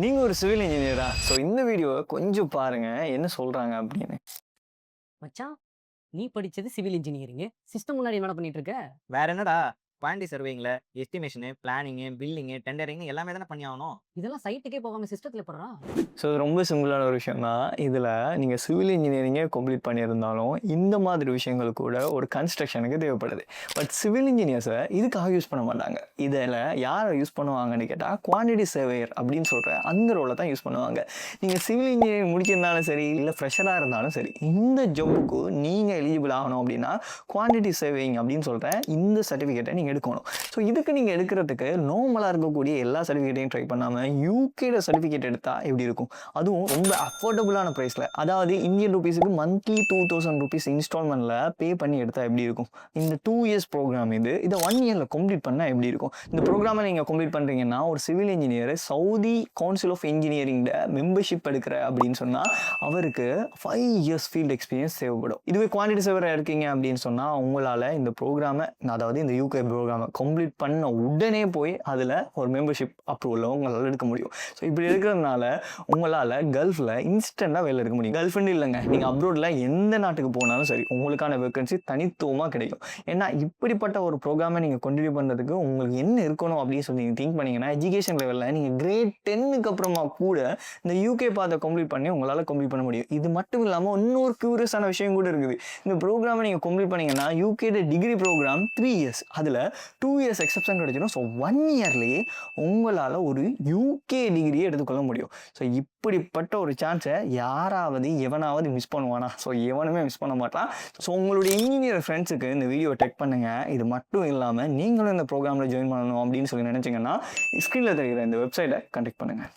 நீங்க ஒரு சிவில் இன்ஜினியரா? ஸோ இந்த வீடியோவ கொஞ்சம் பாருங்க. என்ன சொல்றாங்க அப்படின்னு. மச்சான், நீ படிச்சது சிவில் இன்ஜினியரிங்கு. சிஸ்டம் முன்னாடி என்னடா பண்ணிட்டு இருக்க? வேற என்னடா? குவான்டிட்டி சர்வேயிங்ல எஸ்டிமேஷனு, பிளானிங்கு, பில்டிங்கு, டெண்டரிங்னு எல்லாமே தானே பண்ணி ஆகணும். இதெல்லாம் சைட்டுக்கே போகாம சிஸ்டத்துல எப்புட்றா? ஸோ இது ரொம்ப சிம்பிளான ஒரு விஷயம் தான். இதில நீங்க சிவில் இன்ஜினியரிங்கே கம்ப்ளீட் பண்ணியிருந்தாலும், இந்த மாதிரி விஷயங்கள் கூட ஒரு கன்ஸ்ட்ரக்ஷனுக்கு தேவைப்படுது. பட் சிவில் இன்ஜினியர்ஸை இதுக்காக யூஸ் பண்ண மாட்டாங்க. இதில் யாரை யூஸ் பண்ணுவாங்கன்னு கேட்டால், குவான்டிட்டி சர்வேயர் அப்படின்னு சொல்கிற அந்த ரோலை தான் யூஸ் பண்ணுவாங்க. நீங்கள் சிவில் இன்ஜினியரிங் முடிச்சிருந்தாலும் சரி, இல்லை ஃப்ரெஷராக இருந்தாலும் சரி, இந்த ஜாபுக்கு நீங்கள் எலிஜிபிள் ஆகணும் அப்படின்னா, குவான்டிட்டி சர்வேயிங் அப்படின்னு சொல்கிற இந்த சர்டிஃபிகேட்டை நீங்கள் எடுக்கணும். ஸோ இதுக்கு நீங்கள் எடுக்கிறதுக்கு நார்மலாக இருக்கக்கூடிய எல்லா சர்டிஃபிகேட்டையும் ட்ரை பண்ணாமல் யூகேட சர்டிஃபிகேட் எடுத்தால் எப்படி இருக்கும்? அதுவும் ரொம்ப அஃபோர்டபுளான ப்ரைஸில், அதாவது இந்தியன் ருபீஸுக்கு மந்த்லி 2000 ருபீஸ் இன்ஸ்டால்மெண்ட்டில் பே பண்ணி எடுத்தால் எப்படி இருக்கும்? இந்த 2 இயர்ஸ் ப்ரோக்ராம் இது 1 இயரில் கம்ப்ளீட் பண்ணால் எப்படி இருக்கும்? இந்த ப்ரோக்ராமை நீங்கள் கம்ப்ளீட் பண்ணுறீங்கன்னா, ஒரு civil engineer Saudi council of இன்ஜினியரிங்கில் மெம்பர்ஷிப் எடுக்கிற அப்படின்னு சொன்னால் அவருக்கு 5 இயர்ஸ் ஃபீல்டு எக்ஸ்பீரியன்ஸ் தேவைப்படும். இதுவே குவான்டிட்டி சர்வராக இருக்கீங்க அப்படின்னு சொன்னால் உங்களால் இந்த ப்ரோக்ராமை, அதாவது இந்த யூகே ப்ரோக்ராமை கம்ப்ளீட் பண்ண உடனே போய் அதில் ஒரு மெம்பர்ஷிப் அப்ரூவலை உங்களால் எடுக்க முடியும். ஸோ இப்படி இருக்கிறதுனால உங்களால் கல்ஃபில் இன்ஸ்டண்ட்டாக வேலை எடுக்க முடியும். கல்ஃப்னு இல்லைங்க, நீங்கள் அப்ரோடில் எந்த நாட்டுக்கு போனாலும் சரி உங்களுக்கான வேக்கன்சி தனித்துவமாக கிடைக்கும். ஏன்னா இப்படிப்பட்ட ஒரு ப்ரோக்ராமை நீங்கள் கண்டினியூ பண்ணுறதுக்கு உங்களுக்கு என்ன இருக்கணும் அப்படின்னு சொல்லி நீங்கள் திங்க் பண்ணிங்கன்னா, எஜுகேஷன் லெவலில் நீங்கள் கிரேட் 10க்கு அப்புறமா கூட இந்த யூகே பாத்தை கம்ப்ளீட் பண்ணி உங்களால் கம்ப்ளீட் பண்ண முடியும். இது மட்டும் இல்லாமல் இன்னொரு க்யூரியஸான விஷயம் கூட இருக்குது. இந்த ப்ரோக்ராமை நீங்கள் கம்ப்ளீட் பண்ணிங்கன்னா யூகேட டிகிரி ப்ரோக்ராம் 3 இயர்ஸ், அதில் 2 இயர்ஸ் எக்ஸப்ஷன் கிடைச்சிடும். ஸோ 1 இயர்லேயே உங்களால் ஒரு யூகே டிகிரியை எடுத்துக்கொள்ள முடியும். ஸோ இப்படிப்பட்ட ஒரு சான்ஸை எவனாவது மிஸ் பண்ணுவானா? ஸோ எவனுமே மிஸ் பண்ண மாட்டான். ஸோ உங்களுடைய இன்ஜினியர் ஃப்ரெண்ட்ஸுக்கு இந்த வீடியோ டெக் பண்ணுங்கள். இது மட்டும் இல்லாமல் நீங்களும் இந்த ப்ரோக்ராமில் ஜாயின் பண்ணணும் அப்படின்னு சொல்லி நினச்சிங்கன்னா, ஸ்க்ரீனில் தெரிகிற இந்த வெப்சைட்டை கான்டெக்ட் பண்ணுங்கள்.